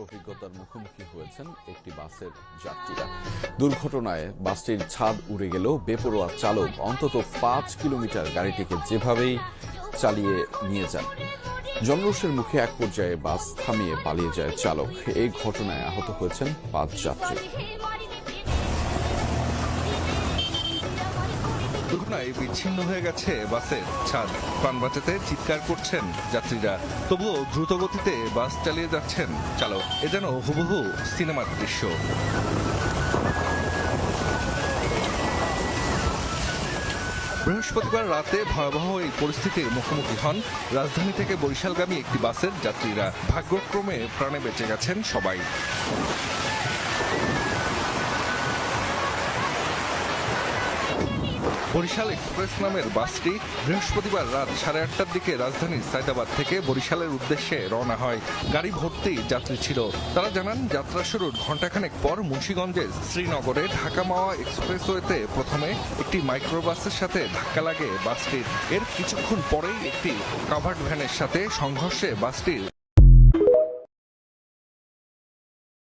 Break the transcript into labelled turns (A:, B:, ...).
A: অভিজ্ঞতার মুখোমুখি হয়েছেন একটি বাসের যাত্রীরা। দুর্ঘটনায় বাসটির ছাদ উড়ে গেলেও বেপরোয়া চালক অন্তত ৫ কিলোমিটার গাড়িটিকে যেভাবেই চালিয়ে নিয়ে যান। জনরোষের মুখে এক পর্যায়ে বাস থামিয়ে পালিয়ে যায় চালক। এই ঘটনায় আহত হয়েছেন ৫ যাত্রী।
B: দুর্ঘটনায় বিচ্ছিন্ন হয়ে গেছে বাসের ছাদ। প্রাণ বাঁচাতে চিৎকার করছেন যাত্রীরা, তবুও দ্রুত গতিতে বাস চালিয়ে যাচ্ছেন চালক। এ যেন হুবহু সিনেমার দৃশ্য। বৃহস্পতিবার রাতে ভয়াবহ এই পরিস্থিতির মুখোমুখি হন রাজধানী থেকে বরিশালগামী একটি বাসের যাত্রীরা। ভাগ্যক্রমে প্রাণে বেঁচে গেছেন সবাই। বরিশাল এক্সপ্রেস নামের বাসটি বৃহস্পতিবার রাত 8:30টার দিকে রাজধানীর সায়দাবাদ থেকে বরিশালের উদ্দেশ্যে রওনা হয়। গাড়ি ভর্তি যাত্রী ছিল। তারা জানান, যাত্রা শুরুর ঘণ্টাখানেক পর মুন্সিগঞ্জের শ্রীনগরে ঢাকা মাওয়া এক্সপ্রেসওয়েতে প্রথমে একটি মাইক্রোবাসের সাথে ধাক্কা লাগে বাসটির। এর কিছুক্ষণ পরেই একটি কাভার্ড ভ্যানের সাথে সংঘর্ষে বাসটির